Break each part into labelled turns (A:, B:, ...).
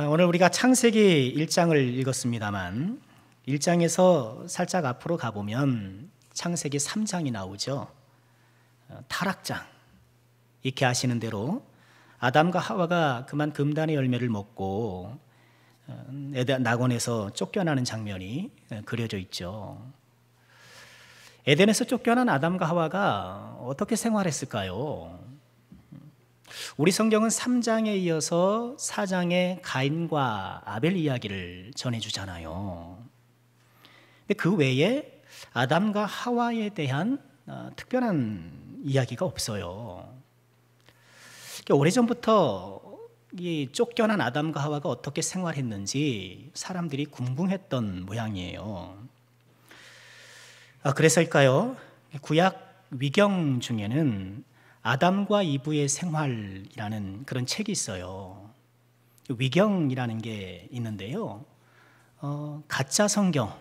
A: 오늘 우리가 창세기 1장을 읽었습니다만 1장에서 살짝 앞으로 가보면 창세기 3장이 나오죠. 타락장. 익히 아시는 대로 아담과 하와가 그만 금단의 열매를 먹고 에덴 낙원에서 쫓겨나는 장면이 그려져 있죠. 에덴에서 쫓겨난 아담과 하와가 어떻게 생활했을까요? 우리 성경은 3장에 이어서 4장의 가인과 아벨 이야기를 전해주잖아요. 근데 그 외에 아담과 하와에 대한 특별한 이야기가 없어요. 오래전부터 이 쫓겨난 아담과 하와가 어떻게 생활했는지 사람들이 궁금했던 모양이에요. 그래서일까요? 구약 위경 중에는 아담과 이브의 생활이라는 그런 책이 있어요. 위경이라는 게 있는데요. 가짜 성경,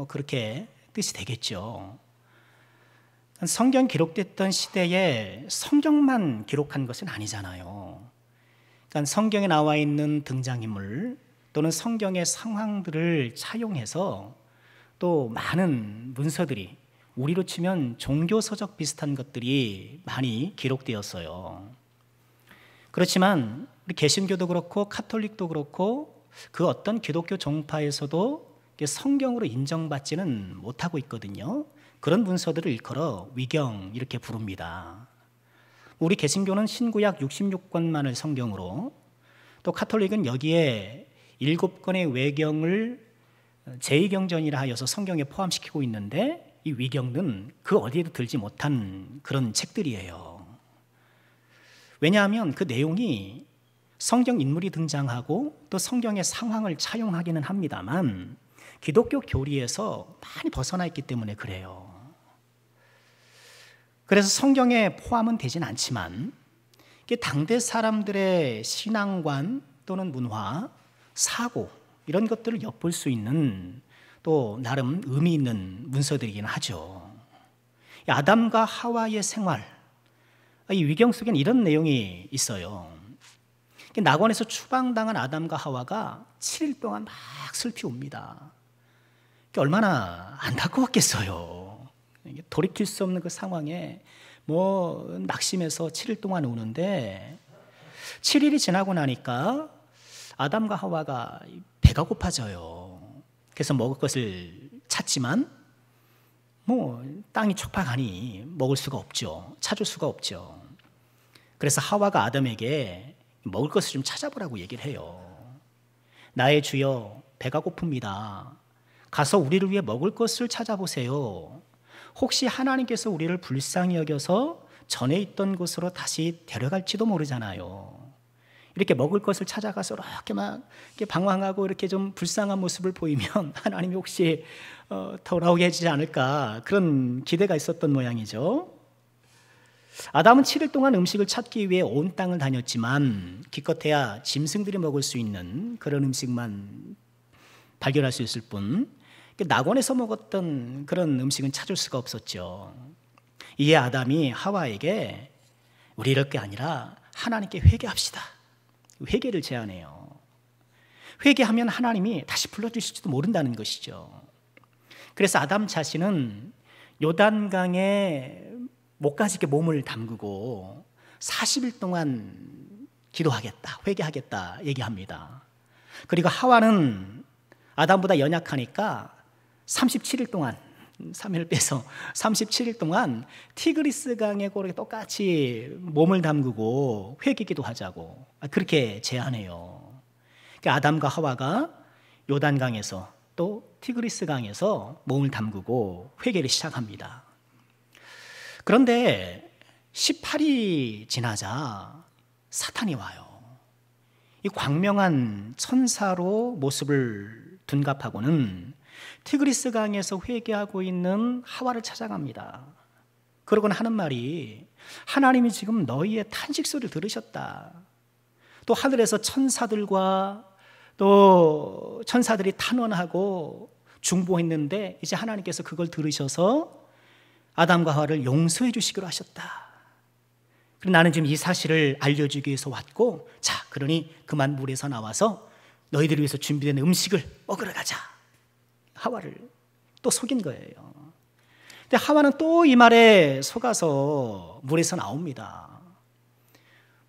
A: 그렇게 뜻이 되겠죠. 성경 기록됐던 시대에 성경만 기록한 것은 아니잖아요. 그러니까 성경에 나와 있는 등장인물 또는 성경의 상황들을 차용해서 또 많은 문서들이 우리로 치면 종교서적 비슷한 것들이 많이 기록되었어요. 그렇지만 우리 개신교도 그렇고 카톨릭도 그렇고 그 어떤 기독교 종파에서도 성경으로 인정받지는 못하고 있거든요. 그런 문서들을 일컬어 위경 이렇게 부릅니다. 우리 개신교는 신구약 66권만을 성경으로, 또 카톨릭은 여기에 7권의 외경을 제2경전이라 하여서 성경에 포함시키고 있는데 이 위경은 그 어디에도 들지 못한 그런 책들이에요. 왜냐하면 그 내용이 성경 인물이 등장하고 또 성경의 상황을 차용하기는 합니다만 기독교 교리에서 많이 벗어나 있기 때문에 그래요. 그래서 성경에 포함은 되진 않지만 당대 사람들의 신앙관 또는 문화, 사고 이런 것들을 엿볼 수 있는 또 나름 의미 있는 문서들이긴 하죠. 아담과 하와의 생활, 이 위경 속에는 이런 내용이 있어요. 낙원에서 추방당한 아담과 하와가 7일 동안 막 슬피 웁니다. 얼마나 안타까웠겠어요. 돌이킬 수 없는 그 상황에 낙심해서 7일 동안 우는데 7일이 지나고 나니까 아담과 하와가 배가 고파져요. 그래서 먹을 것을 찾지만 땅이 촉박하니 먹을 수가 없죠. 찾을 수가 없죠. 그래서 하와가 아담에게 먹을 것을 좀 찾아보라고 얘기를 해요. 나의 주여, 배가 고픕니다. 가서 우리를 위해 먹을 것을 찾아보세요. 혹시 하나님께서 우리를 불쌍히 여겨서 전에 있던 곳으로 다시 데려갈지도 모르잖아요. 이렇게 먹을 것을 찾아가서 이렇게 방황하고 이렇게 좀 불쌍한 모습을 보이면 하나님이 혹시 돌아오게 해주지 않을까, 그런 기대가 있었던 모양이죠. 아담은 7일 동안 음식을 찾기 위해 온 땅을 다녔지만 기껏해야 짐승들이 먹을 수 있는 그런 음식만 발견할 수 있을 뿐 낙원에서 먹었던 그런 음식은 찾을 수가 없었죠. 이에 아담이 하와에게 우리 이럴 게 아니라 하나님께 회개합시다. 회개를 제안해요. 회개하면 하나님이 다시 불러주실지도 모른다는 것이죠. 그래서 아담 자신은 요단강에 목까지 이렇게 몸을 담그고 40일 동안 기도하겠다, 회개하겠다 얘기합니다. 그리고 하와는 아담보다 연약하니까 37일 동안, 3일 빼서 37일 동안 티그리스 강에 그렇게 똑같이 몸을 담그고 회개기도 하자고 그렇게 제안해요. 그러니까 아담과 하와가 요단강에서 또 티그리스 강에서 몸을 담그고 회개를 시작합니다. 그런데 18일이 지나자 사탄이 와요. 이 광명한 천사로 모습을 둔갑하고는 티그리스 강에서 회개하고 있는 하와를 찾아갑니다. 그러고는 하는 말이 하나님이 지금 너희의 탄식 소리를 들으셨다. 또 하늘에서 천사들과 또 천사들이 탄원하고 중보했는데 이제 하나님께서 그걸 들으셔서 아담과 하와를 용서해 주시기로 하셨다. 그리고 나는 지금 이 사실을 알려주기 위해서 왔고, 자, 그러니 그만 물에서 나와서 너희들을 위해서 준비된 음식을 먹으러 가자. 하와를 또 속인 거예요. 근데 하와는 또 이 말에 속아서 물에서 나옵니다.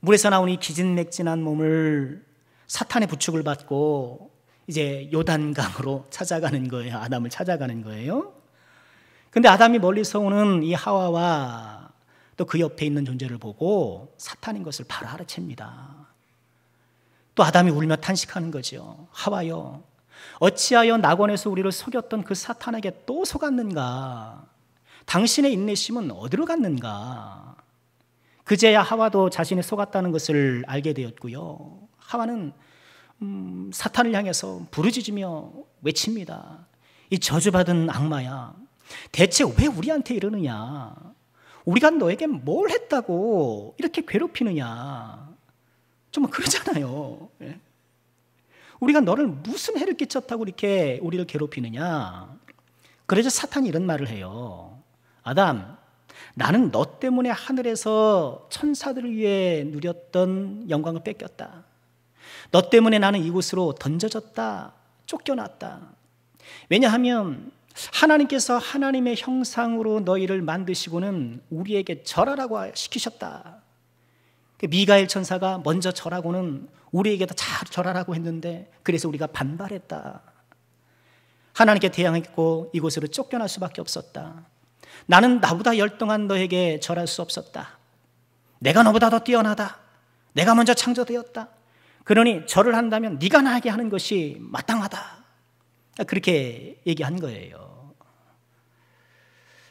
A: 물에서 나온 이 기진맥진한 몸을 사탄의 부축을 받고 이제 요단강으로 찾아가는 거예요. 아담을 찾아가는 거예요. 근데 아담이 멀리서 오는 이 하와와 또 그 옆에 있는 존재를 보고 사탄인 것을 바로 알아챕니다. 또 아담이 울며 탄식하는 거죠. 하와여, 어찌하여 낙원에서 우리를 속였던 그 사탄에게 또 속았는가? 당신의 인내심은 어디로 갔는가? 그제야 하와도 자신이 속았다는 것을 알게 되었고요. 하와는 사탄을 향해서 부르짖으며 외칩니다. 이 저주받은 악마야, 대체 왜 우리한테 이러느냐? 우리가 너에게 뭘 했다고 이렇게 괴롭히느냐? 좀 그러잖아요. 우리가 너를 무슨 해를 끼쳤다고 이렇게 우리를 괴롭히느냐? 그래서 사탄이 이런 말을 해요. 아담, 나는 너 때문에 하늘에서 천사들을 위해 누렸던 영광을 뺏겼다. 너 때문에 나는 이곳으로 던져졌다, 쫓겨났다. 왜냐하면 하나님께서 하나님의 형상으로 너희를 만드시고는 우리에게 절하라고 시키셨다. 미가엘 천사가 먼저 절하고는 우리에게도 잘 절하라고 했는데 그래서 우리가 반발했다. 하나님께 대항했고 이곳으로 쫓겨날 수밖에 없었다. 나는 나보다 열등한 너에게 절할 수 없었다. 내가 너보다 더 뛰어나다. 내가 먼저 창조되었다. 그러니 절을 한다면 네가 나에게 하는 것이 마땅하다. 그렇게 얘기한 거예요.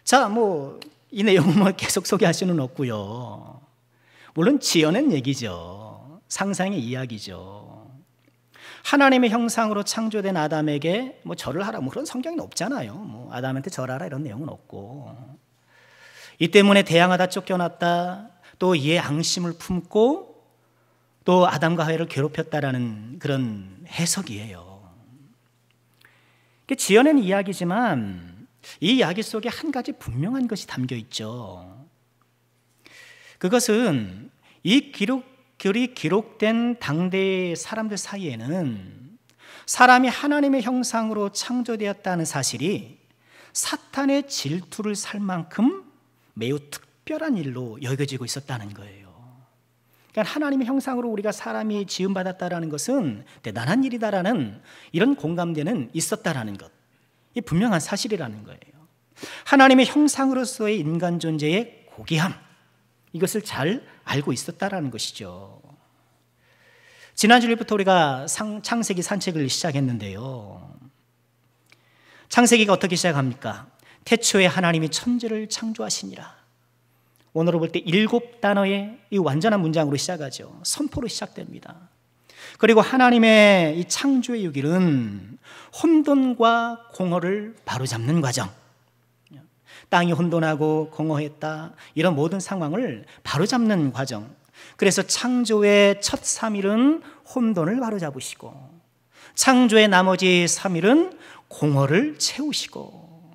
A: 자, 이 내용은 계속 소개할 수는 없고요. 물론 지어낸 얘기죠. 상상의 이야기죠. 하나님의 형상으로 창조된 아담에게 절을 하라 그런 성경은 없잖아요. 아담한테 절하라 이런 내용은 없고. 이 때문에 대항하다 쫓겨났다. 또 이에 앙심을 품고 또 아담과 하와를 괴롭혔다라는 그런 해석이에요. 지어낸 이야기지만 이 이야기 속에 한 가지 분명한 것이 담겨 있죠. 그것은 이 글이 기록된 당대의 사람들 사이에는 사람이 하나님의 형상으로 창조되었다는 사실이 사탄의 질투를 살 만큼 매우 특별한 일로 여겨지고 있었다는 거예요. 그러니까 하나님의 형상으로 우리가 사람이 지음받았다라는 것은 대단한 일이다라는 이런 공감대는 있었다라는 것, 이 분명한 사실이라는 거예요. 하나님의 형상으로서의 인간 존재의 고귀함, 이것을 잘 알고 있었다라는 것이죠. 지난주부터 우리가 창세기 산책을 시작했는데요. 창세기가 어떻게 시작합니까? 태초에 하나님이 천지를 창조하시니라. 오늘로 볼 때 7단어의 이 완전한 문장으로 시작하죠. 선포로 시작됩니다. 그리고 하나님의 이 창조의 6일은 혼돈과 공허를 바로잡는 과정, 땅이 혼돈하고 공허했다, 이런 모든 상황을 바로잡는 과정. 그래서 창조의 첫 3일은 혼돈을 바로잡으시고 창조의 나머지 3일은 공허를 채우시고,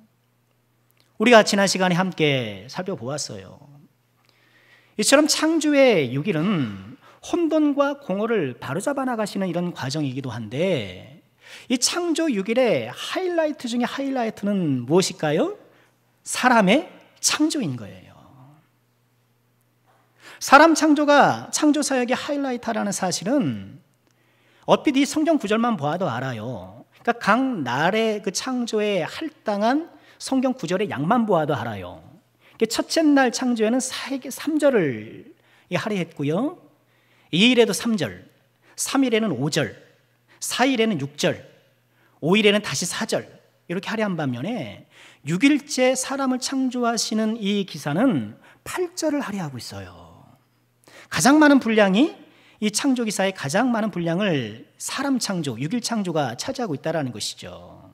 A: 우리가 지난 시간에 함께 살펴보았어요. 이처럼 창조의 6일은 혼돈과 공허를 바로잡아 나가시는 이런 과정이기도 한데, 이 창조 6일의 하이라이트 중에 하이라이트는 무엇일까요? 사람의 창조인 거예요. 사람 창조가 창조 사역의 하이라이트라는 사실은 얼핏 이 성경 구절만 보아도 알아요. 그러니까 각 날의 그 창조에 할당한 성경 구절의 양만 보아도 알아요. 첫째 날 창조에는 3절을 할애했고요, 2일에도 3절, 3일에는 5절, 4일에는 6절, 5일에는 다시 4절, 이렇게 할애한 반면에 6일째 사람을 창조하시는 이 기사는 8절을 할애하고 있어요. 가장 많은 분량이, 이 창조 기사의 가장 많은 분량을 사람 창조, 6일 창조가 차지하고 있다는 것이죠.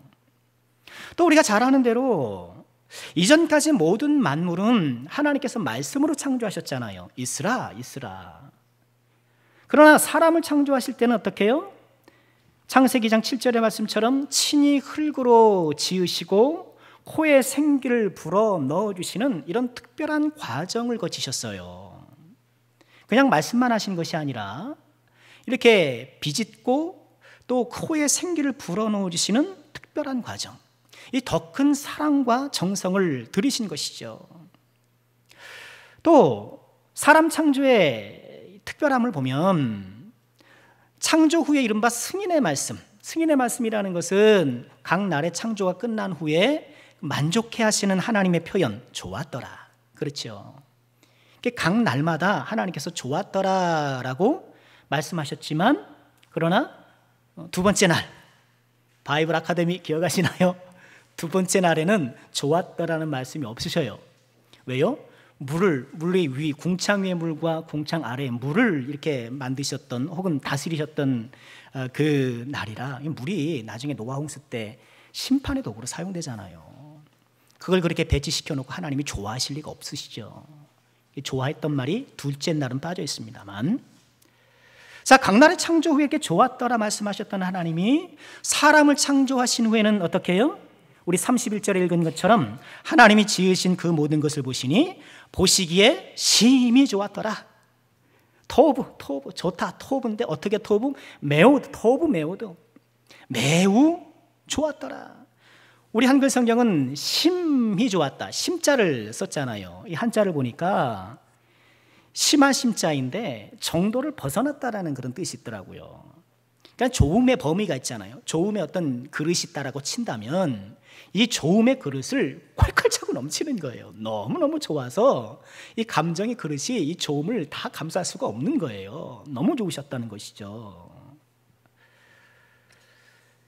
A: 또 우리가 잘 아는 대로 이전까지 모든 만물은 하나님께서 말씀으로 창조하셨잖아요. 있으라, 있으라. 그러나 사람을 창조하실 때는 어떻게 해요? 창세기 2장 7절의 말씀처럼 친히 흙으로 지으시고 코에 생기를 불어 넣어주시는 이런 특별한 과정을 거치셨어요. 그냥 말씀만 하신 것이 아니라 이렇게 비짓고 또 코에 생기를 불어넣으시는 특별한 과정, 이 더 큰 사랑과 정성을 들이신 것이죠. 또 사람 창조의 특별함을 보면 창조 후에 이른바 승인의 말씀, 승인의 말씀이라는 것은 각 날의 창조가 끝난 후에 만족해 하시는 하나님의 표현, 좋았더라. 그렇죠. 각 날마다 하나님께서 좋았더라라고 말씀하셨지만, 그러나 두 번째 날, 바이블 아카데미 기억하시나요? 두 번째 날에는 좋았더라는 말씀이 없으셔요. 왜요? 물의 위, 궁창 위의 물과 궁창 아래의 물을 이렇게 만드셨던 혹은 다스리셨던 그 날이라, 이 물이 나중에 노아 홍수 때 심판의 도구로 사용되잖아요. 그걸 그렇게 배치시켜 놓고 하나님이 좋아하실 리가 없으시죠. 좋아했던 말이 둘째 날은 빠져 있습니다만, 자, 각날의 창조 후에 이렇게 좋았더라 말씀하셨던 하나님이 사람을 창조하신 후에는 어떻게 해요? 우리 31절에 읽은 것처럼 하나님이 지으신 그 모든 것을 보시니 보시기에 심히 좋았더라. 토브, 좋다, 토브인데 어떻게 토브? 매우드, 토브 매우드, 매우 좋았더라. 우리 한글 성경은 심히 좋았다, 심자를 썼잖아요. 이 한자를 보니까 심한 심자인데 정도를 벗어났다라는 그런 뜻이 있더라고요. 그러니까 좋음의 범위가 있잖아요. 좋음의 어떤 그릇이 있다라고 친다면 이 좋음의 그릇을 콸콸 차고 넘치는 거예요. 너무너무 좋아서 이 감정의 그릇이 이 좋음을 다 감쌀 수가 없는 거예요. 너무 좋으셨다는 것이죠.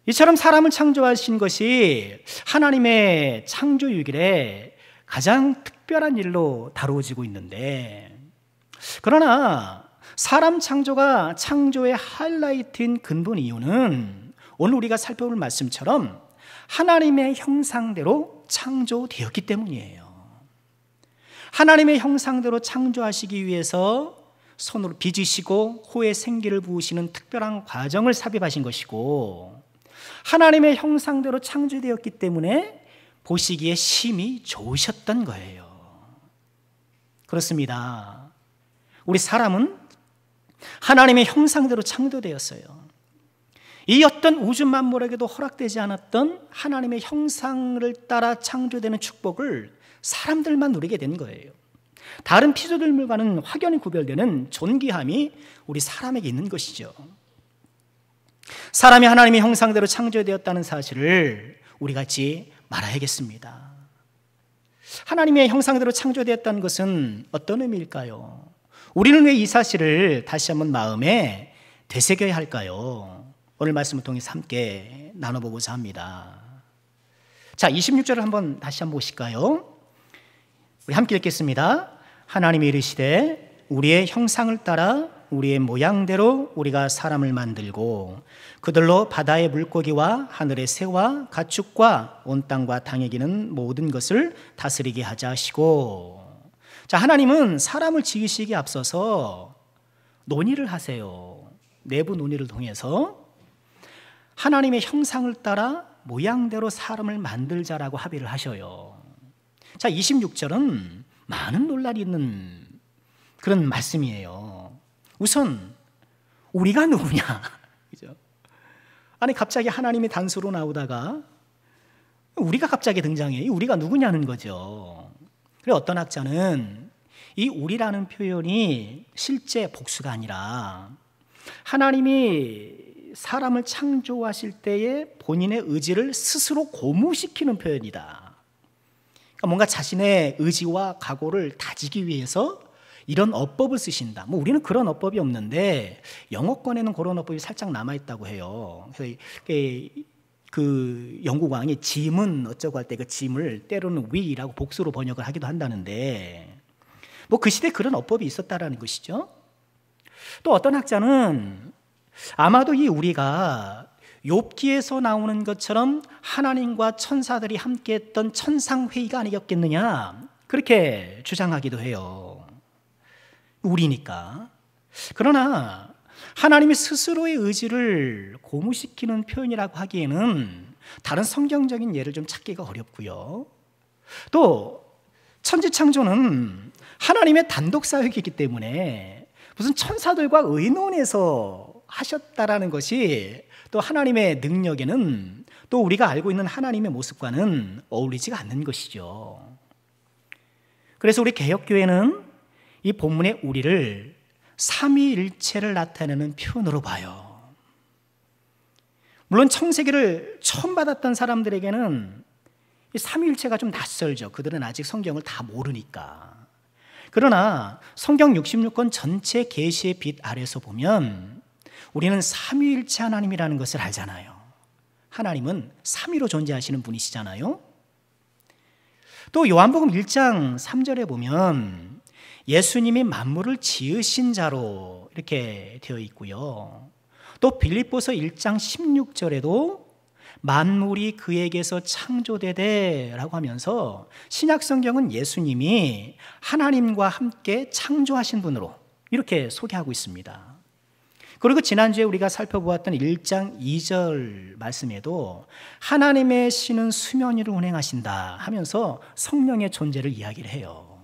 A: 이처럼 사람을 창조하신 것이 하나님의 창조유길에 가장 특별한 일로 다루어지고 있는데, 그러나 사람 창조가 창조의 하이라이트인 근본 이유는 오늘 우리가 살펴볼 말씀처럼 하나님의 형상대로 창조되었기 때문이에요. 하나님의 형상대로 창조하시기 위해서 손으로 빚으시고 호에 생기를 부으시는 특별한 과정을 삽입하신 것이고, 하나님의 형상대로 창조되었기 때문에 보시기에 심히 좋으셨던 거예요. 그렇습니다. 우리 사람은 하나님의 형상대로 창조되었어요. 이 어떤 우주 만물에게도 허락되지 않았던 하나님의 형상을 따라 창조되는 축복을 사람들만 누리게 된 거예요. 다른 피조물과는 확연히 구별되는 존귀함이 우리 사람에게 있는 것이죠. 사람이 하나님의 형상대로 창조되었다는 사실을 우리가 잊지 말아야겠습니다. 하나님의 형상대로 창조되었다는 것은 어떤 의미일까요? 우리는 왜 이 사실을 다시 한번 마음에 되새겨야 할까요? 오늘 말씀을 통해서 함께 나눠보고자 합니다. 자, 26절을 다시 한번 보실까요? 우리 함께 읽겠습니다. 하나님이 이르시되 우리의 형상을 따라 우리의 모양대로 우리가 사람을 만들고 그들로 바다의 물고기와 하늘의 새와 가축과 온 땅과 땅에 기는 모든 것을 다스리게 하자 하시고, 자, 하나님은 사람을 지으시기에 앞서서 논의를 하세요. 내부 논의를 통해서 하나님의 형상을 따라 모양대로 사람을 만들자라고 합의를 하셔요. 자, 26절은 많은 논란이 있는 그런 말씀이에요. 우선 우리가 누구냐? 그죠? 아니, 갑자기 하나님이 단수로 나오다가 우리가 갑자기 등장해요. 우리가 누구냐는 거죠. 그래서 어떤 학자는 이 우리라는 표현이 실제 복수가 아니라 하나님이 사람을 창조하실 때에 본인의 의지를 스스로 고무시키는 표현이다. 그러니까 뭔가 자신의 의지와 각오를 다지기 위해서 이런 어법을 쓰신다. 뭐 우리는 그런 어법이 없는데 영어권에는 그런 어법이 살짝 남아있다고 해요. 그래서 그 영국 왕이 짐은 어쩌고 할 때 그 짐을 때로는 위라고 복수로 번역을 하기도 한다는데, 뭐 그 시대에 그런 어법이 있었다라는 것이죠. 또 어떤 학자는 아마도 이 우리가 욥기에서 나오는 것처럼 하나님과 천사들이 함께했던 천상회의가 아니었겠느냐, 그렇게 주장하기도 해요. 우리니까. 그러나 하나님이 스스로의 의지를 고무시키는 표현이라고 하기에는 다른 성경적인 예를 좀 찾기가 어렵고요. 또 천지창조는 하나님의 단독 사역이기 때문에 무슨 천사들과 의논해서 하셨다라는 것이 또 하나님의 능력에는 또 우리가 알고 있는 하나님의 모습과는 어울리지가 않는 것이죠. 그래서 우리 개혁교회는 이 본문의 우리를 삼위일체를 나타내는 표현으로 봐요. 물론 청세기를 처음 받았던 사람들에게는 이 삼위일체가 좀 낯설죠. 그들은 아직 성경을 다 모르니까. 그러나 성경 66권 전체 계시의 빛 아래서 보면 우리는 삼위일체 하나님이라는 것을 알잖아요. 하나님은 삼위로 존재하시는 분이시잖아요. 또 요한복음 1장 3절에 보면 예수님이 만물을 지으신 자로 이렇게 되어 있고요. 또 빌립보서 1장 16절에도 만물이 그에게서 창조되되라고 하면서 신약 성경은 예수님이 하나님과 함께 창조하신 분으로 이렇게 소개하고 있습니다. 그리고 지난주에 우리가 살펴보았던 1장 2절 말씀에도 하나님의 신은 수면 위를 운행하신다 하면서 성령의 존재를 이야기를 해요.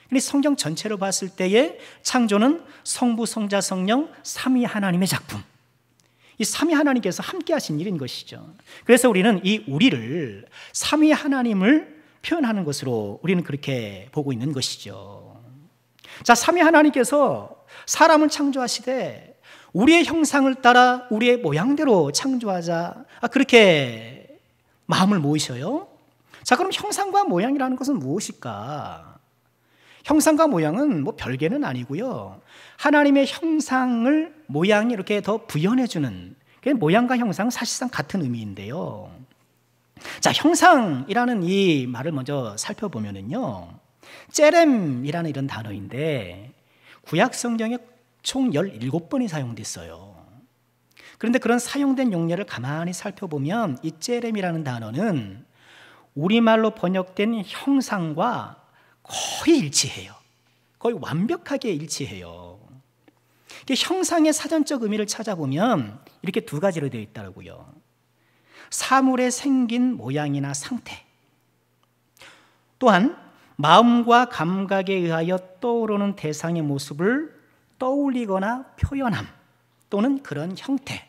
A: 근데 성경 전체로 봤을 때의 창조는 성부, 성자, 성령 삼위 하나님의 작품, 이 삼위 하나님께서 함께 하신 일인 것이죠. 그래서 우리는 이 우리를 삼위 하나님을 표현하는 것으로 우리는 그렇게 보고 있는 것이죠. 자, 삼위 하나님께서 사람을 창조하시되 우리의 형상을 따라 우리의 모양대로 창조하자, 그렇게 마음을 모으셔요. 자, 그럼 형상과 모양이라는 것은 무엇일까? 형상과 모양은 뭐 별개는 아니고요. 하나님의 형상을 모양이 이렇게 더 부연해주는, 모양과 형상 사실상 같은 의미인데요. 자, 형상이라는 이 말을 먼저 살펴보면은요, 째렘이라는 이런 단어인데 구약 성경에 총 17번이 사용됐어요. 그런데 그런 사용된 용례를 가만히 살펴보면 이 째렘이라는 단어는 우리말로 번역된 형상과 거의 일치해요. 거의 완벽하게 일치해요. 형상의 사전적 의미를 찾아보면 이렇게 두 가지로 되어 있더라고요. 사물의 생긴 모양이나 상태, 또한 마음과 감각에 의하여 떠오르는 대상의 모습을 떠올리거나 표현함 또는 그런 형태.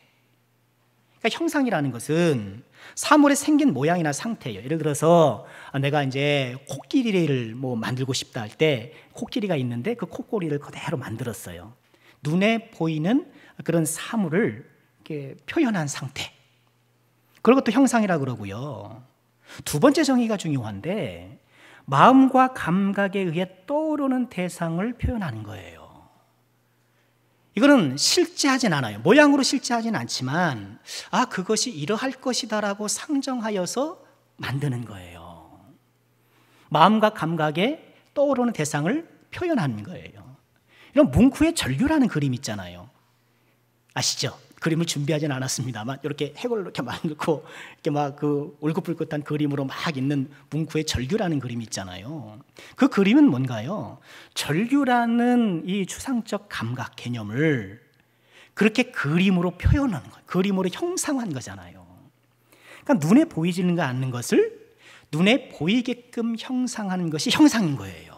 A: 그러니까 형상이라는 것은 사물의 생긴 모양이나 상태예요. 예를 들어서 내가 이제 코끼리를 뭐 만들고 싶다 할 때 코끼리가 있는데 그 코꼬리를 그대로 만들었어요. 눈에 보이는 그런 사물을 이렇게 표현한 상태. 그런 것도 형상이라고 그러고요. 두 번째 정의가 중요한데 마음과 감각에 의해 떠오르는 대상을 표현하는 거예요. 이거는 실제하진 않아요. 모양으로 실제하진 않지만 그것이 이러할 것이다라고 상정하여서 만드는 거예요. 마음과 감각에 떠오르는 대상을 표현하는 거예요. 이런 뭉크의 절규라는 그림 있잖아요. 아시죠? 그림을 준비하진 않았습니다만 이렇게 해골로 이렇게 만들고 이렇게 막 그 울긋불긋한 그림으로 막 있는 뭉크의 절규라는 그림 있잖아요. 그 그림은 뭔가요? 절규라는 이 추상적 감각 개념을 그렇게 그림으로 표현하는 거예요. 그림으로 형상화한 거잖아요. 그러니까 눈에 보이지는 않는 것을 눈에 보이게끔 형상하는 것이 형상인 거예요.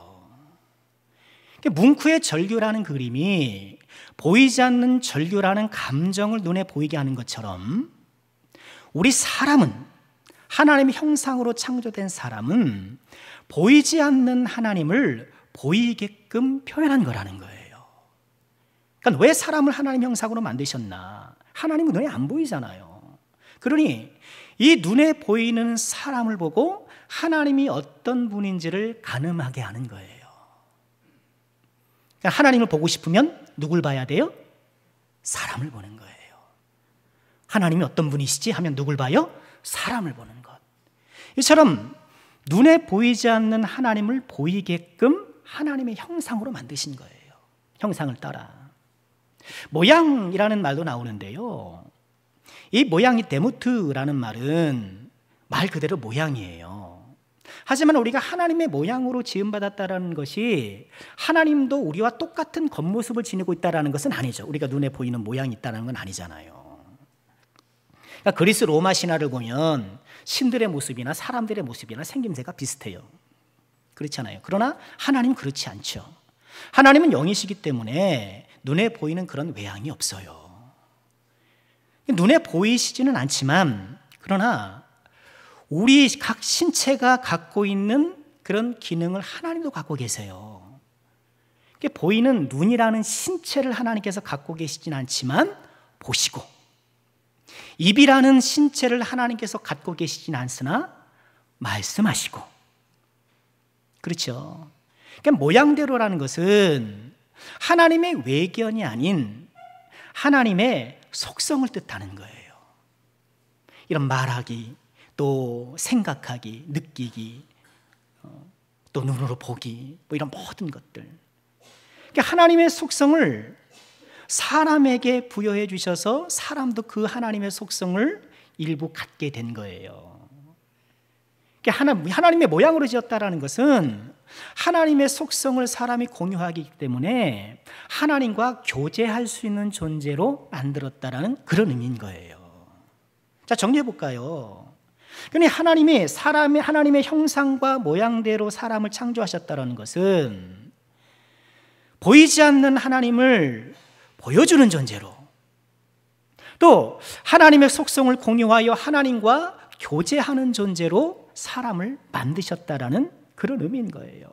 A: 뭉크의 절규라는 그림이 보이지 않는 절규라는 감정을 눈에 보이게 하는 것처럼 우리 사람은, 하나님의 형상으로 창조된 사람은 보이지 않는 하나님을 보이게끔 표현한 거라는 거예요. 그러니까 왜 사람을 하나님 형상으로 만드셨나? 하나님은 눈에 안 보이잖아요. 그러니 이 눈에 보이는 사람을 보고 하나님이 어떤 분인지를 가늠하게 하는 거예요. 그러니까 하나님을 보고 싶으면 누굴 봐야 돼요? 사람을 보는 거예요. 하나님이 어떤 분이시지 하면 누굴 봐요? 사람을 보는 것. 이처럼 눈에 보이지 않는 하나님을 보이게끔 하나님의 형상으로 만드신 거예요. 형상을 따라. 모양이라는 말도 나오는데요. 이 모양이 데모트라는 말은 말 그대로 모양이에요. 하지만 우리가 하나님의 모양으로 지음받았다는 것이 하나님도 우리와 똑같은 겉모습을 지니고 있다는 것은 아니죠. 우리가 눈에 보이는 모양이 있다는 건 아니잖아요. 그러니까 그리스 로마 신화를 보면 신들의 모습이나 사람들의 모습이나 생김새가 비슷해요. 그렇잖아요. 그러나 하나님은 그렇지 않죠. 하나님은 영이시기 때문에 눈에 보이는 그런 외양이 없어요. 눈에 보이시지는 않지만 그러나 우리 각 신체가 갖고 있는 그런 기능을 하나님도 갖고 계세요. 보이는 눈이라는 신체를 하나님께서 갖고 계시진 않지만 보시고, 입이라는 신체를 하나님께서 갖고 계시진 않으나 말씀하시고, 그렇죠. 그러니까 모양대로라는 것은 하나님의 외견이 아닌 하나님의 속성을 뜻하는 거예요. 이런 말하기, 또 생각하기, 느끼기, 또 눈으로 보기, 뭐 이런 모든 것들. 그러니까 하나님의 속성을 사람에게 부여해 주셔서 사람도 그 하나님의 속성을 일부 갖게 된 거예요. 그러니까 하나님의 모양으로 지었다라는 것은 하나님의 속성을 사람이 공유하기 때문에 하나님과 교제할 수 있는 존재로 만들었다라는 그런 의미인 거예요. 자, 정리해 볼까요? 그러니 하나님의 형상과 모양대로 사람을 창조하셨다라는 것은 보이지 않는 하나님을 보여주는 존재로, 또 하나님의 속성을 공유하여 하나님과 교제하는 존재로 사람을 만드셨다라는 그런 의미인 거예요.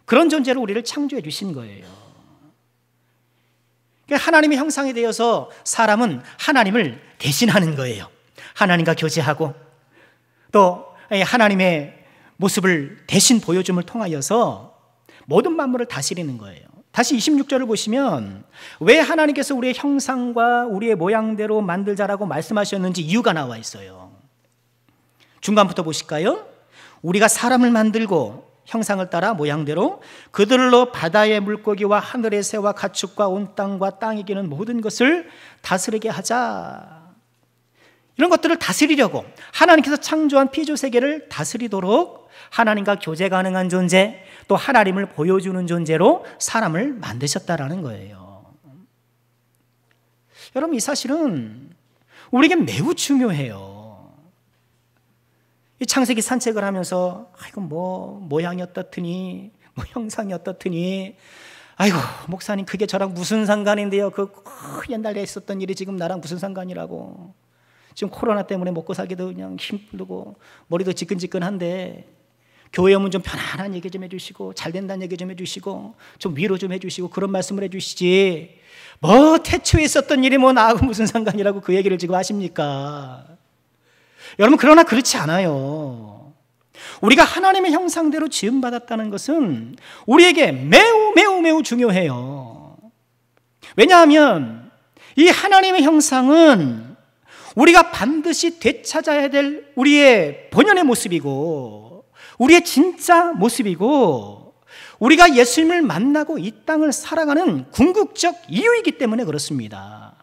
A: 그런 존재로 우리를 창조해 주신 거예요. 그러니까 하나님의 형상에 대해서 사람은 하나님을 대신하는 거예요. 하나님과 교제하고 또 하나님의 모습을 대신 보여줌을 통하여서 모든 만물을 다스리는 거예요. 다시 26절을 보시면 왜 하나님께서 우리의 형상과 우리의 모양대로 만들자라고 말씀하셨는지 이유가 나와 있어요. 중간부터 보실까요? 우리가 사람을 만들고 형상을 따라 모양대로 그들로 바다의 물고기와 하늘의 새와 가축과 온 땅과 땅에 기는 모든 것을 다스리게 하자. 이런 것들을 다스리려고 하나님께서 창조한 피조 세계를 다스리도록 하나님과 교제 가능한 존재, 또 하나님을 보여주는 존재로 사람을 만드셨다라는 거예요. 여러분, 이 사실은 우리에게 매우 중요해요. 이 창세기 산책을 하면서 아이고 뭐 모양이 어떻더니 뭐 형상이 어떻더니 아이고 목사님 그게 저랑 무슨 상관인데요. 그 옛날에 있었던 일이 지금 나랑 무슨 상관이라고. 지금 코로나 때문에 먹고 살기도 그냥 힘들고 머리도 지끈지끈한데 교회 오면 좀 편안한 얘기 좀 해주시고 잘 된다는 얘기 좀 해주시고 좀 위로 좀 해주시고 그런 말씀을 해주시지 뭐 태초에 있었던 일이 뭐 나하고 무슨 상관이라고 그 얘기를 지금 하십니까? 여러분, 그러나 그렇지 않아요. 우리가 하나님의 형상대로 지음받았다는 것은 우리에게 매우 중요해요. 왜냐하면 이 하나님의 형상은 우리가 반드시 되찾아야 될 우리의 본연의 모습이고 우리의 진짜 모습이고 우리가 예수님을 만나고 이 땅을 살아가는 궁극적 이유이기 때문에 그렇습니다.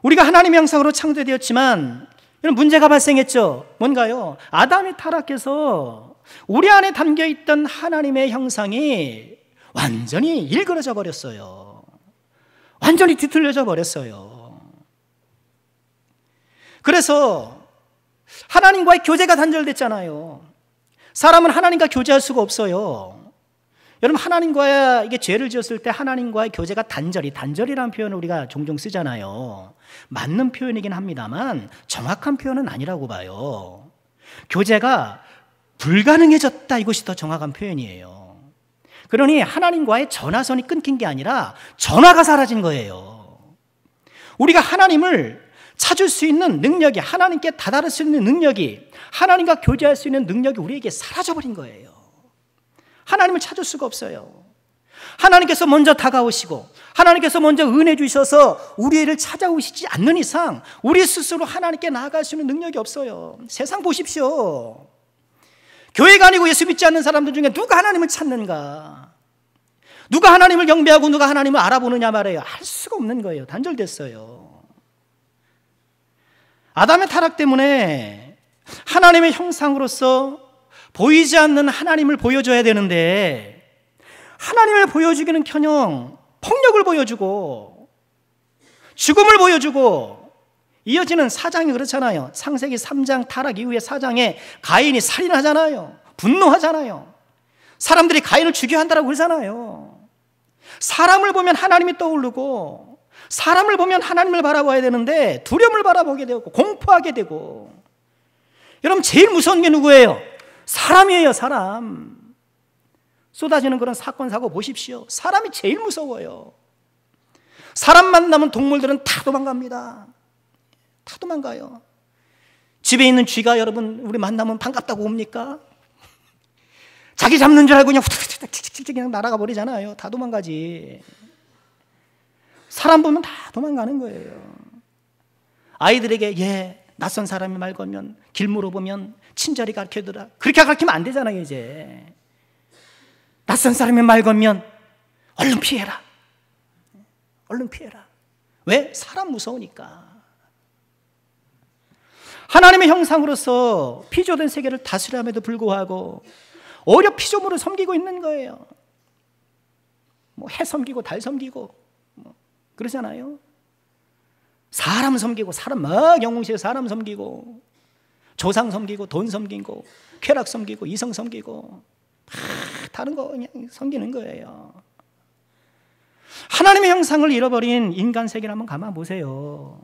A: 우리가 하나님의 형상으로 창조되었지만 이런 문제가 발생했죠. 뭔가요? 아담이 타락해서 우리 안에 담겨있던 하나님의 형상이 완전히 일그러져 버렸어요. 완전히 뒤틀려져 버렸어요. 그래서 하나님과의 교제가 단절됐잖아요. 사람은 하나님과 교제할 수가 없어요. 여러분, 하나님과 이게 죄를 지었을 때 하나님과의 교제가 단절이라는 표현을 우리가 종종 쓰잖아요. 맞는 표현이긴 합니다만 정확한 표현은 아니라고 봐요. 교제가 불가능해졌다, 이것이 더 정확한 표현이에요. 그러니 하나님과의 전화선이 끊긴 게 아니라 전화가 사라진 거예요. 우리가 하나님을 찾을 수 있는 능력이, 하나님께 다다를 수 있는 능력이, 하나님과 교제할 수 있는 능력이 우리에게 사라져버린 거예요. 하나님을 찾을 수가 없어요. 하나님께서 먼저 다가오시고 하나님께서 먼저 은혜 주셔서 우리를 찾아오시지 않는 이상 우리 스스로 하나님께 나아갈 수 있는 능력이 없어요. 세상 보십시오. 교회가 아니고 예수 믿지 않는 사람들 중에 누가 하나님을 찾는가? 누가 하나님을 경배하고 누가 하나님을 알아보느냐 말이에요. 알 수가 없는 거예요. 단절됐어요. 아담의 타락 때문에 하나님의 형상으로서 보이지 않는 하나님을 보여줘야 되는데 하나님을 보여주기는커녕 폭력을 보여주고 죽음을 보여주고 이어지는 사장이 그렇잖아요. 창세기 3장 타락 이후에 4장에 가인이 살인하잖아요. 분노하잖아요. 사람들이 가인을 죽여야 한다고 그러잖아요. 사람을 보면 하나님이 떠오르고 사람을 보면 하나님을 바라봐야 되는데 두려움을 바라보게 되고 공포하게 되고. 여러분, 제일 무서운 게 누구예요? 사람이에요. 사람. 쏟아지는 그런 사건 사고 보십시오. 사람이 제일 무서워요. 사람 만나면 동물들은 다 도망갑니다. 다 도망가요. 집에 있는 쥐가 여러분 우리 만나면 반갑다고 옵니까? 자기 잡는 줄 알고 그냥 후딱후딱 그냥 날아가 버리잖아요. 다 도망가지. 사람 보면 다 도망가는 거예요. 아이들에게 낯선 사람이 말 걸면 길 물어보면 친절히 가르쳐주라. 그렇게 가르치면 안 되잖아요. 이제 낯선 사람이 말 걸면 얼른 피해라. 얼른 피해라. 왜? 사람 무서우니까. 하나님의 형상으로서 피조된 세계를 다스림에도 불구하고 오히려 피조물을 섬기고 있는 거예요. 해 섬기고 달 섬기고 그러잖아요. 사람 섬기고 사람 막 영웅시에 사람 섬기고 조상 섬기고 돈 섬기고 쾌락 섬기고 이성 섬기고 다른 거 그냥 섬기는 거예요. 하나님의 형상을 잃어버린 인간 세계를 한번 가만 보세요.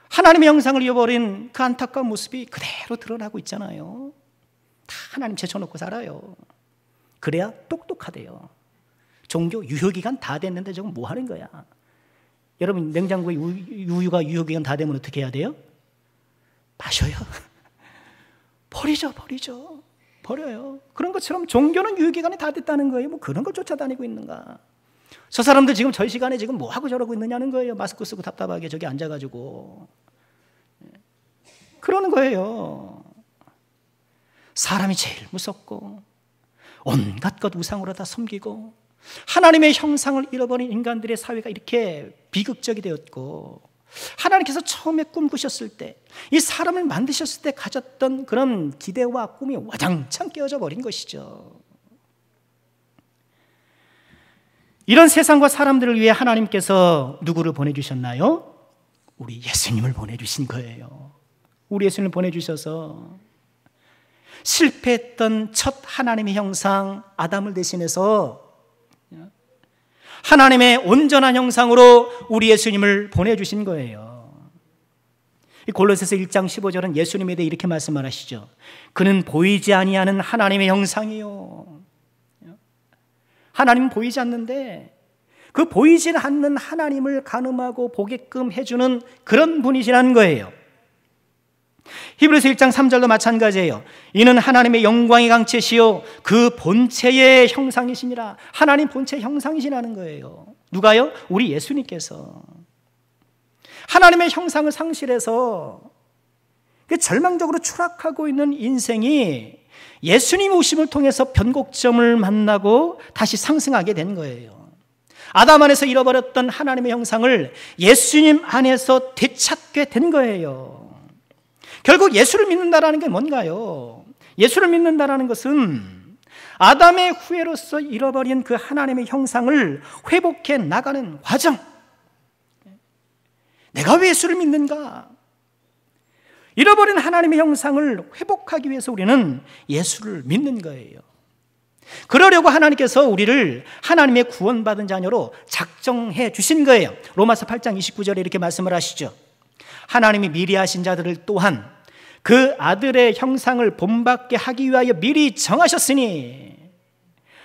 A: 하나님의 형상을 잃어버린 그 안타까운 모습이 그대로 드러나고 있잖아요. 다 하나님 제쳐놓고 살아요. 그래야 똑똑하대요. 종교 유효기간 다 됐는데 저건 뭐 하는 거야? 여러분, 냉장고에 우유가 유효기간 다 되면 어떻게 해야 돼요? 마셔요. 버리죠. 버려요. 그런 것처럼 종교는 유효기간이 다 됐다는 거예요. 뭐 그런 걸 쫓아다니고 있는가? 저 사람들 지금 저희 시간에 지금 뭐 하고 저러고 있느냐는 거예요. 마스크 쓰고 답답하게 저기 앉아가지고 그러는 거예요. 사람이 제일 무섭고 온갖 것 우상으로 다 섬기고 하나님의 형상을 잃어버린 인간들의 사회가 이렇게 비극적이 되었고, 하나님께서 처음에 꿈꾸셨을 때, 이 사람을 만드셨을 때 가졌던 그런 기대와 꿈이 와장창 깨어져 버린 것이죠. 이런 세상과 사람들을 위해 하나님께서 누구를 보내주셨나요? 우리 예수님을 보내주신 거예요. 우리 예수님을 보내주셔서 실패했던 첫 하나님의 형상 아담을 대신해서 하나님의 온전한 형상으로 우리 예수님을 보내주신 거예요. 골로새서 1장 15절은 예수님에 대해 이렇게 말씀하시죠. 그는 보이지 아니하는 하나님의 형상이요. 하나님은 보이지 않는데 그 보이지 않는 하나님을 가늠하고 보게끔 해주는 그런 분이시라는 거예요. 히브리서 1장 3절도 마찬가지예요. 이는 하나님의 영광의 강체시요 그 본체의 형상이시니라. 하나님 본체의 형상이시라는 거예요. 누가요? 우리 예수님께서. 하나님의 형상을 상실해서 절망적으로 추락하고 있는 인생이 예수님 오심을 통해서 변곡점을 만나고 다시 상승하게 된 거예요. 아담 안에서 잃어버렸던 하나님의 형상을 예수님 안에서 되찾게 된 거예요. 결국 예수를 믿는다라는 게 뭔가요? 예수를 믿는다라는 것은 아담의 후예로서 잃어버린 그 하나님의 형상을 회복해 나가는 과정. 내가 왜 예수를 믿는가? 잃어버린 하나님의 형상을 회복하기 위해서 우리는 예수를 믿는 거예요. 그러려고 하나님께서 우리를 하나님의 구원받은 자녀로 작정해 주신 거예요. 로마서 8장 29절에 이렇게 말씀을 하시죠. 하나님이 미리 하신 자들을 또한 그 아들의 형상을 본받게 하기 위하여 미리 정하셨으니.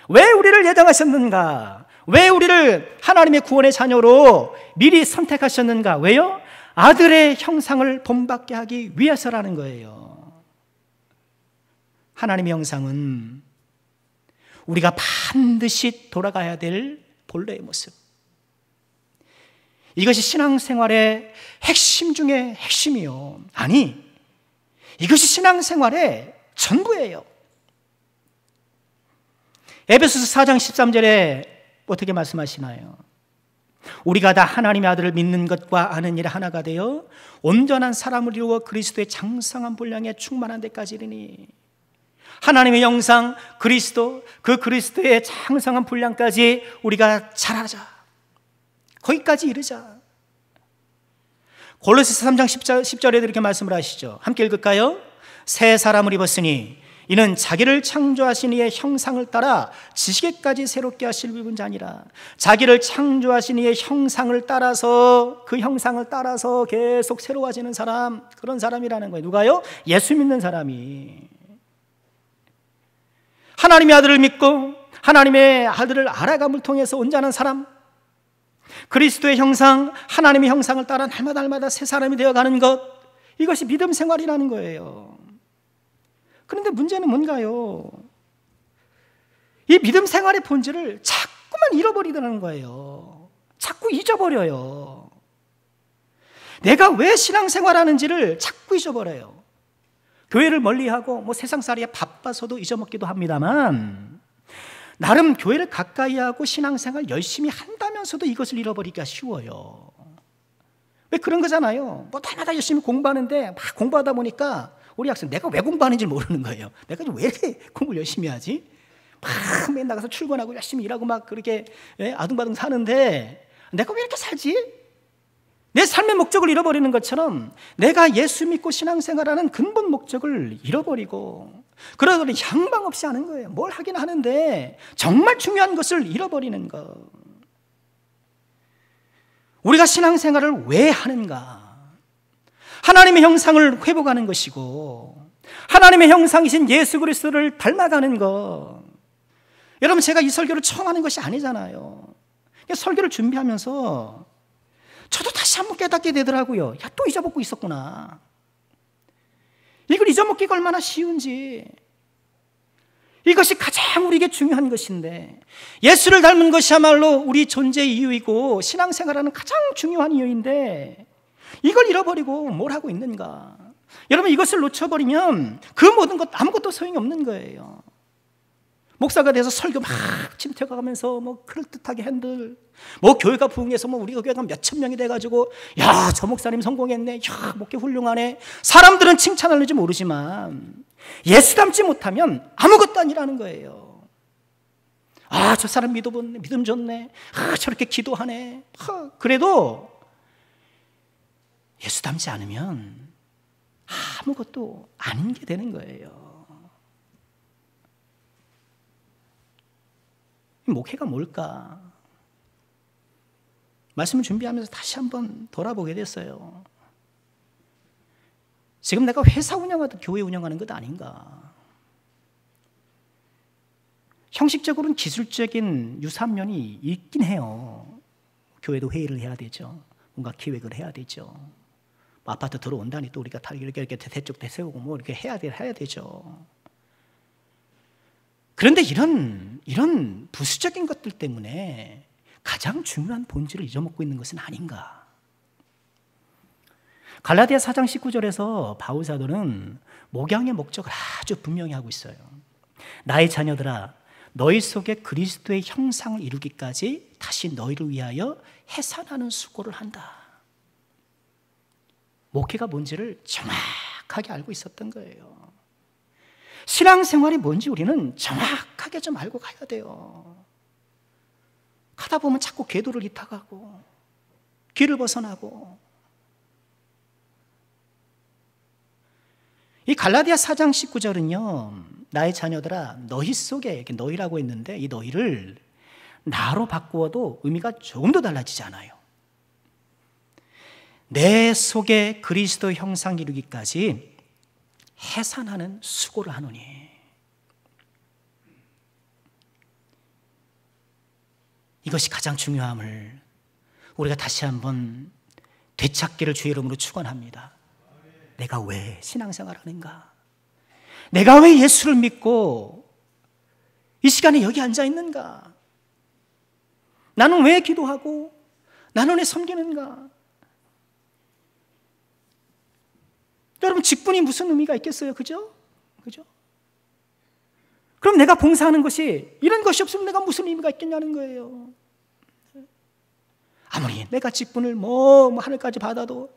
A: 왜 우리를 예정하셨는가? 왜 우리를 하나님의 구원의 자녀로 미리 선택하셨는가? 왜요? 아들의 형상을 본받게 하기 위해서라는 거예요. 하나님의 형상은 우리가 반드시 돌아가야 될 본래의 모습. 이것이 신앙생활의 핵심 중에 핵심이요. 아니, 이것이 신앙생활의 전부예요. 에베소서 4장 13절에 어떻게 말씀하시나요? 우리가 다 하나님의 아들을 믿는 것과 아는 일에 하나가 되어 온전한 사람을 이루어 그리스도의 장성한 분량에 충만한 데까지 이르니. 하나님의 형상 그리스도, 그 그리스도의 장성한 분량까지 우리가 자라자. 거기까지 이르자. 골로새서 3장 10절에도 이렇게 말씀을 하시죠. 함께 읽을까요? 새 사람을 입었으니 이는 자기를 창조하신 이의 형상을 따라 지식에까지 새롭게 하실 입은 자니라. 자기를 창조하신 이의 형상을 따라서, 그 형상을 따라서 계속 새로워지는 사람, 그런 사람이라는 거예요. 누가요? 예수 믿는 사람이. 하나님의 아들을 믿고 하나님의 아들을 알아감을 통해서 온전한 사람, 그리스도의 형상, 하나님의 형상을 따라 날마다 새 사람이 되어가는 것, 이것이 믿음 생활이라는 거예요. 그런데 문제는 뭔가요? 이 믿음 생활의 본질을 자꾸만 잃어버리더라는 거예요. 자꾸 잊어버려요. 내가 왜 신앙생활하는지를 자꾸 잊어버려요. 교회를 멀리하고 세상살이에 바빠서도 잊어먹기도 합니다만, 나름 교회를 가까이 하고 신앙생활 열심히 한다면서도 이것을 잃어버리기가 쉬워요. 왜 그런 거잖아요. 날마다 열심히 공부하는데 막 공부하다 보니까 우리 학생, 내가 왜 공부하는지 모르는 거예요. 내가 왜 이렇게 공부를 열심히 하지? 막 맨날 나가서 출근하고 열심히 일하고 막 그렇게 아둥바둥 사는데 내가 왜 이렇게 살지? 내 삶의 목적을 잃어버리는 것처럼 내가 예수 믿고 신앙생활하는 근본 목적을 잃어버리고, 그러더니 향방 없이 하는 거예요. 뭘 하긴 하는데 정말 중요한 것을 잃어버리는 것. 우리가 신앙생활을 왜 하는가? 하나님의 형상을 회복하는 것이고, 하나님의 형상이신 예수 그리스도를 닮아가는 것. 여러분, 제가 이 설교를 처음 하는 것이 아니잖아요. 설교를 준비하면서 저도 다시 한번 깨닫게 되더라고요. 야, 또 잊어먹고 있었구나. 이걸 잊어먹기가 얼마나 쉬운지. 이것이 가장 우리에게 중요한 것인데, 예수를 닮은 것이야말로 우리 존재의 이유이고 신앙생활하는 가장 중요한 이유인데, 이걸 잃어버리고 뭘 하고 있는가? 여러분, 이것을 놓쳐버리면 그 모든 것 아무것도 소용이 없는 거예요. 목사가 돼서 설교 막 침퇴가면서 그럴듯하게 핸들, 교회가 부흥해서 우리가 교회가 몇천 명이 돼가지고, 야, 저 목사님 성공했네, 야, 목회 훌륭하네. 사람들은 칭찬할는지 모르지만 예수 닮지 못하면 아무것도 아니라는 거예요. 아, 저 사람 믿음 좋네, 아, 저렇게 기도하네. 그래도 예수 닮지 않으면 아무것도 아닌 게 되는 거예요. 목회가 뭘까? 말씀을 준비하면서 다시 한번 돌아보게 됐어요. 지금 내가 회사 운영하듯 교회 운영하는 것 아닌가? 형식적으로는 기술적인 유사면이 있긴 해요. 교회도 회의를 해야 되죠. 뭔가 기획을 해야 되죠. 아파트 들어온다니 또 우리가 다 이렇게 대쪽 대세우고 이렇게 해야 되죠. 그런데 이런 부수적인 것들 때문에 가장 중요한 본질을 잊어먹고 있는 것은 아닌가? 갈라디아 4장 19절에서 바울 사도는 목양의 목적을 아주 분명히 하고 있어요. 나의 자녀들아, 너희 속에 그리스도의 형상을 이루기까지 다시 너희를 위하여 해산하는 수고를 한다. 목회가 뭔지를 정확하게 알고 있었던 거예요. 신앙생활이 뭔지 우리는 정확하게 좀 알고 가야 돼요. 가다 보면 자꾸 궤도를 이탈하고 길을 벗어나고. 이 갈라디아 4장 19절은요, 나의 자녀들아, 너희 속에, 이렇게 너희라고 했는데 이 너희를 나로 바꾸어도 의미가 조금 더 달라지지 않아요. 내 속에 그리스도 형상 이루기까지 해산하는 수고를 하노니. 이것이 가장 중요함을 우리가 다시 한번 되찾기를 주의 이름으로 축원합니다. 내가 왜 신앙생활을 하는가? 내가 왜 예수를 믿고 이 시간에 여기 앉아 있는가? 나는 왜 기도하고 나는 왜 섬기는가? 여러분, 직분이 무슨 의미가 있겠어요? 그죠? 그럼 내가 봉사하는 것이, 이런 것이 없으면 내가 무슨 의미가 있겠냐는 거예요. 아무리 내가 직분을 하늘까지 받아도,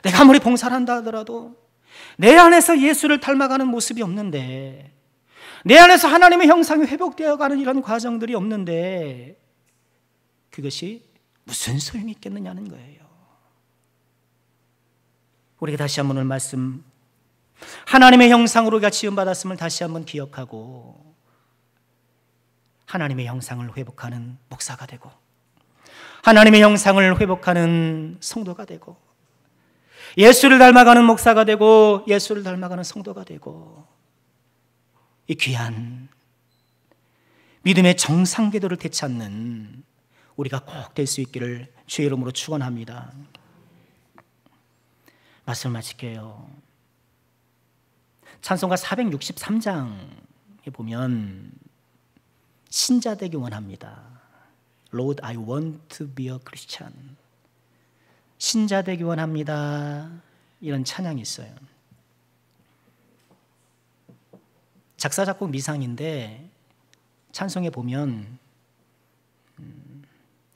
A: 내가 아무리 봉사를 한다 하더라도 내 안에서 예수를 닮아가는 모습이 없는데, 내 안에서 하나님의 형상이 회복되어 가는 이런 과정들이 없는데 그것이 무슨 소용이 있겠느냐는 거예요. 우리가 다시 한번 오늘 말씀 하나님의 형상으로 우리가 지음받았음을 다시 한번 기억하고 하나님의 형상을 회복하는 목사가 되고 하나님의 형상을 회복하는 성도가 되고 예수를 닮아가는 목사가 되고 예수를 닮아가는 성도가 되고 이 귀한 믿음의 정상궤도를 되찾는 우리가 꼭 될 수 있기를 주의 이름으로 축원합니다. 말씀을 마칠게요. 찬송가 463장에 보면 신자 되기 원합니다. Lord, I want to be a Christian. 신자 되기 원합니다. 이런 찬양이 있어요. 작사 작곡 미상인데 찬송에 보면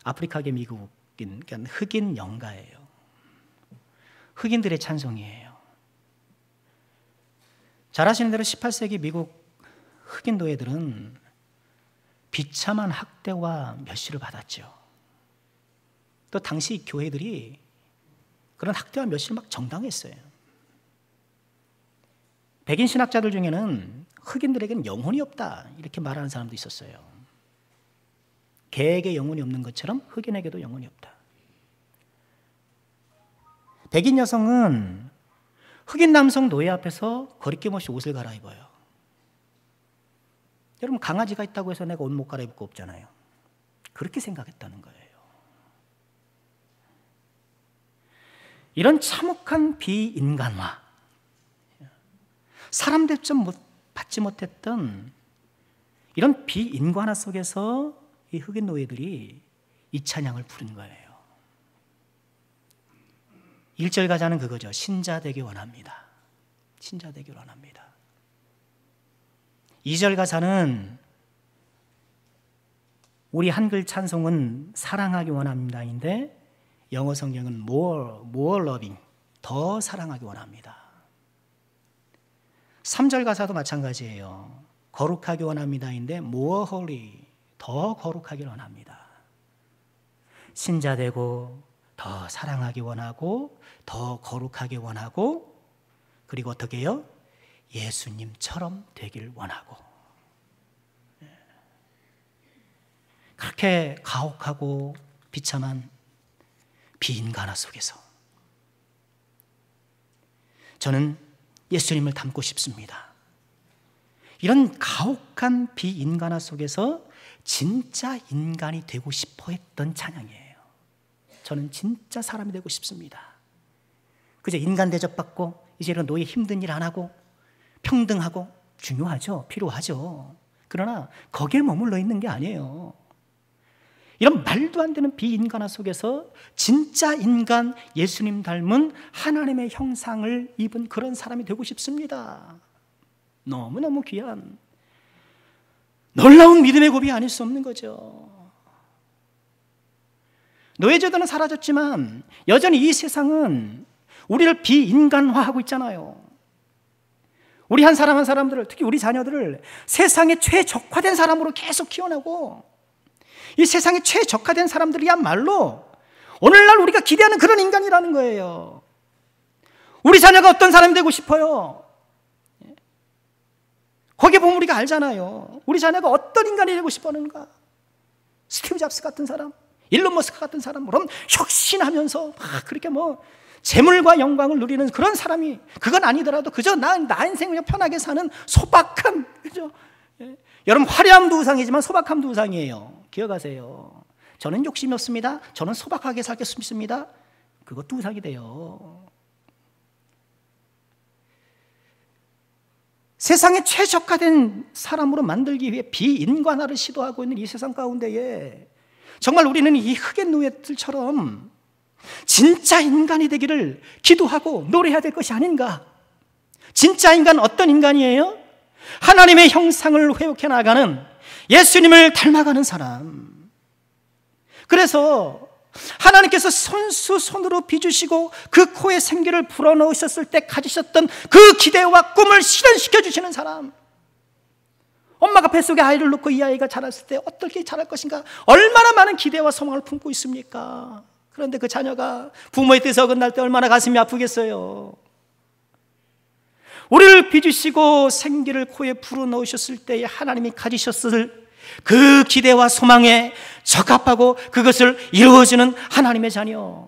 A: 아프리카계 미국인, 그러니까 흑인 영가예요. 흑인들의 찬송이에요. 잘 아시는 대로 18세기 미국 흑인 노예들은 비참한 학대와 멸시를 받았죠. 또 당시 교회들이 그런 학대와 멸시를 막 정당했어요. 백인 신학자들 중에는 흑인들에게는 영혼이 없다 이렇게 말하는 사람도 있었어요. 개에게 영혼이 없는 것처럼 흑인에게도 영혼이 없다. 백인 여성은 흑인 남성 노예 앞에서 거리낌 없이 옷을 갈아입어요. 여러분 강아지가 있다고 해서 내가 옷 못 갈아입을 거 없잖아요. 그렇게 생각했다는 거예요. 이런 참혹한 비인간화, 사람 대접 받지 못했던 이런 비인간화 속에서 이 흑인 노예들이 이 찬양을 부른 거예요. 1절 가사는 그거죠. 신자 되기 원합니다. 신자 되기 원합니다. 2절 가사는 우리 한글 찬송은 사랑하기 원합니다인데 영어 성경은 more loving, 더 사랑하기 원합니다. 3절 가사도 마찬가지예요. 거룩하기 원합니다인데 more holy, 더 거룩하기 원합니다. 신자 되고 더 사랑하기 원하고 더 거룩하기 원하고 그리고 어떻게 해요? 예수님처럼 되길 원하고 그렇게 가혹하고 비참한 비인간화 속에서 저는 예수님을 닮고 싶습니다. 이런 가혹한 비인간화 속에서 진짜 인간이 되고 싶어 했던 찬양이에요. 저는 진짜 사람이 되고 싶습니다. 그저 인간 대접받고 이제 이런 노예 힘든 일 안 하고 평등하고 중요하죠. 필요하죠. 그러나 거기에 머물러 있는 게 아니에요. 이런 말도 안 되는 비인간화 속에서 진짜 인간 예수님 닮은 하나님의 형상을 입은 그런 사람이 되고 싶습니다. 너무너무 귀한 놀라운 믿음의 고백이 아닐 수 없는 거죠. 노예제도는 사라졌지만 여전히 이 세상은 우리를 비인간화하고 있잖아요. 우리 한 사람 한 사람들을, 특히 우리 자녀들을 세상에 최적화된 사람으로 계속 키워내고 이 세상에 최적화된 사람들이야말로 오늘날 우리가 기대하는 그런 인간이라는 거예요. 우리 자녀가 어떤 사람이 되고 싶어요? 거기에 보면 우리가 알잖아요. 우리 자녀가 어떤 인간이 되고 싶었는가? 스티브 잡스 같은 사람, 일론 머스크 같은 사람, 그럼 혁신하면서 막 그렇게 뭐 재물과 영광을 누리는 그런 사람이 그건 아니더라도 그저 나 인생을 편하게 사는 소박한, 그죠? 예. 여러분 화려함도 우상이지만 소박함도 우상이에요. 기억하세요. 저는 욕심이 없습니다. 저는 소박하게 살겠습니다. 그것도 우상이 돼요. 세상에 최적화된 사람으로 만들기 위해 비인간화를 시도하고 있는 이 세상 가운데에 정말 우리는 이 흑인 노예들처럼 진짜 인간이 되기를 기도하고 노래해야 될 것이 아닌가? 진짜 인간 어떤 인간이에요? 하나님의 형상을 회복해 나가는 예수님을 닮아가는 사람. 그래서 하나님께서 손으로 빚으시고 그 코에 생기를 불어넣으셨을 때 가지셨던 그 기대와 꿈을 실현시켜 주시는 사람. 엄마가 뱃속에 아이를 놓고 이 아이가 자랐을 때 어떻게 자랄 것인가 얼마나 많은 기대와 소망을 품고 있습니까? 그런데 그 자녀가 부모의 뜻에 어긋날 때 얼마나 가슴이 아프겠어요. 우리를 빚으시고 생기를 코에 불어넣으셨을 때에 하나님이 가지셨을 그 기대와 소망에 적합하고 그것을 이루어주는 하나님의 자녀,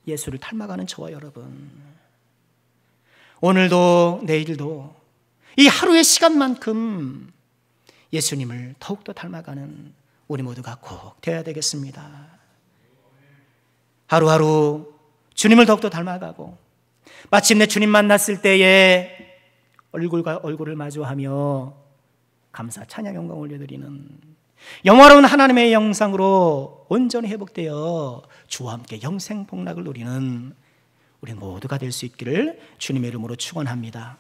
A: 예수를 닮아가는 저와 여러분, 오늘도 내일도 이 하루의 시간만큼 예수님을 더욱더 닮아가는 우리 모두가 꼭 되어야 되겠습니다. 하루하루 주님을 더욱더 닮아가고 마침내 주님 만났을 때에 얼굴과 얼굴을 마주하며 감사, 찬양, 영광 올려드리는 영화로운 하나님의 영상으로 온전히 회복되어 주와 함께 영생 복락을 누리는 우리 모두가 될 수 있기를 주님의 이름으로 축원합니다.